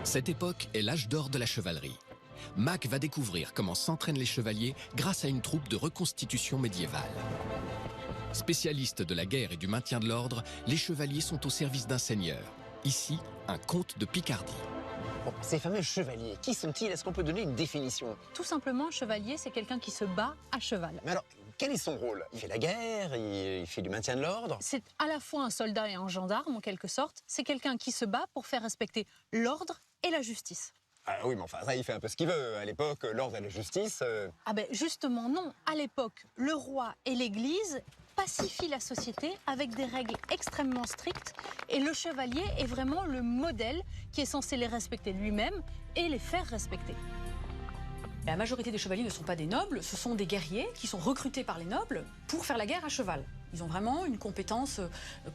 Cette époque est l'âge d'or de la chevalerie. Mac va découvrir comment s'entraînent les chevaliers grâce à une troupe de reconstitution médiévale. Spécialistes de la guerre et du maintien de l'ordre, les chevaliers sont au service d'un seigneur. Ici, un comte de Picardie. Bon, ces fameux chevaliers, qui sont-ils? Est-ce qu'on peut donner une définition? Tout simplement, un chevalier, c'est quelqu'un qui se bat à cheval. Mais alors, quel est son rôle? Il fait la guerre, il fait du maintien de l'ordre? C'est à la fois un soldat et un gendarme, en quelque sorte. C'est quelqu'un qui se bat pour faire respecter l'ordre et la justice. Ah oui, mais enfin, ça, il fait un peu ce qu'il veut. À l'époque, l'ordre et la justice... Ah ben justement non. À l'époque, le roi et l'Église pacifient la société avec des règles extrêmement strictes. Et le chevalier est vraiment le modèle qui est censé les respecter lui-même et les faire respecter. La majorité des chevaliers ne sont pas des nobles, ce sont des guerriers qui sont recrutés par les nobles pour faire la guerre à cheval. Ils ont vraiment une compétence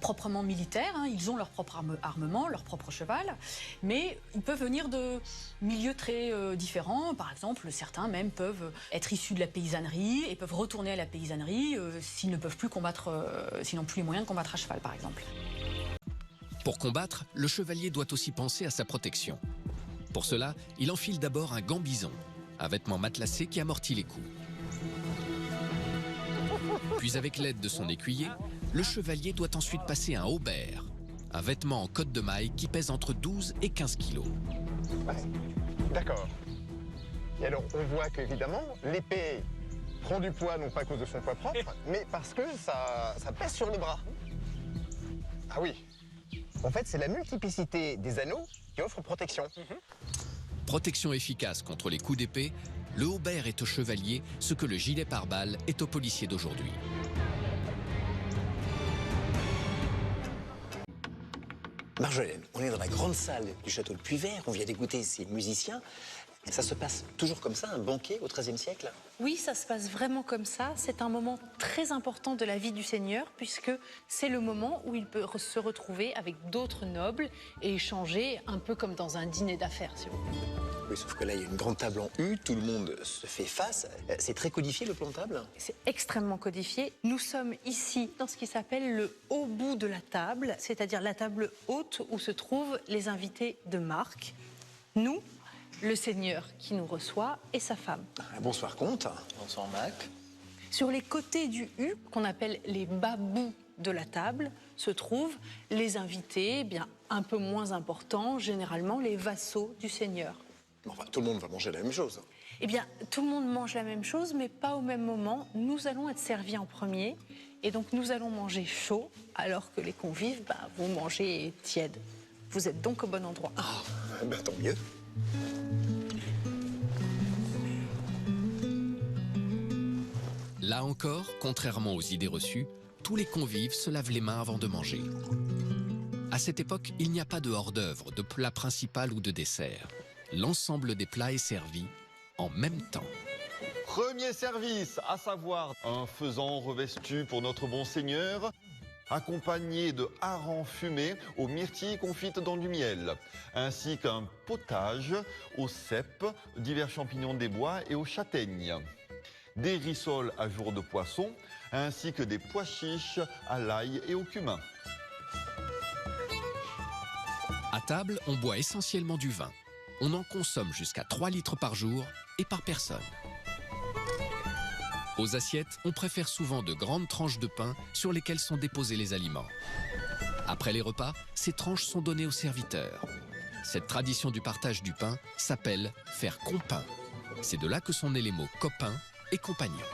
proprement militaire, hein. Ils ont leur propre armement, leur propre cheval, mais ils peuvent venir de milieux très différents. Par exemple, certains même peuvent être issus de la paysannerie et peuvent retourner à la paysannerie s'ils ne peuvent plus combattre, s'ils n'ont plus les moyens de combattre à cheval, par exemple. Pour combattre, le chevalier doit aussi penser à sa protection. Pour cela, il enfile d'abord un gambison, un vêtement matelassé qui amortit les coups. Puis avec l'aide de son écuyer, le chevalier doit ensuite passer un haubert, un vêtement en cotte de maille qui pèse entre 12 et 15 kilos. Ouais, d'accord. Et alors, on voit qu'évidemment, l'épée prend du poids, non pas à cause de son poids propre, mais parce que ça pèse sur le bras. Ah oui. En fait, c'est la multiplicité des anneaux qui offre protection. Protection efficace contre les coups d'épée, le haubert est au chevalier ce que le gilet pare-balles est au policier d'aujourd'hui. Marjolaine, on est dans la grande salle du château de Puyvert, on vient d'écouter ces musiciens. Ça se passe toujours comme ça, un banquet au XIIIe siècle? Oui, ça se passe vraiment comme ça. C'est un moment très important de la vie du seigneur, puisque c'est le moment où il peut se retrouver avec d'autres nobles et échanger un peu comme dans un dîner d'affaires, si vous voulez. Oui, sauf que là, il y a une grande table en U, tout le monde se fait face. C'est très codifié, le plan de table? C'est extrêmement codifié. Nous sommes ici dans ce qui s'appelle le haut bout de la table, c'est-à-dire la table haute où se trouvent les invités de marque. Nous, le seigneur qui nous reçoit et sa femme. Bonsoir, comte. Bonsoir, Mac. Sur les côtés du U, qu'on appelle les bas bouts de la table, se trouvent les invités, bien un peu moins importants, généralement les vassaux du seigneur. Enfin, tout le monde va manger la même chose. Eh bien, tout le monde mange la même chose, mais pas au même moment. Nous allons être servis en premier, et donc nous allons manger chaud, alors que les convives, vous mangez tiède. Vous êtes donc au bon endroit. Ah, tant mieux. Là encore, contrairement aux idées reçues, tous les convives se lavent les mains avant de manger. À cette époque, il n'y a pas de hors-d'œuvre, de plat principal ou de dessert. L'ensemble des plats est servi en même temps. Premier service, à savoir un faisan revêtu pour notre bon seigneur, accompagné de harengs fumés aux myrtilles confites dans du miel, ainsi qu'un potage aux cèpes, divers champignons des bois et aux châtaignes. Des rissoles à jour de poisson, ainsi que des pois chiches à l'ail et au cumin. À table, on boit essentiellement du vin. On en consomme jusqu'à 3 litres par jour et par personne. Aux assiettes, on préfère souvent de grandes tranches de pain sur lesquelles sont déposés les aliments. Après les repas, ces tranches sont données aux serviteurs. Cette tradition du partage du pain s'appelle faire compin. C'est de là que sont nés les mots copain et compagnon.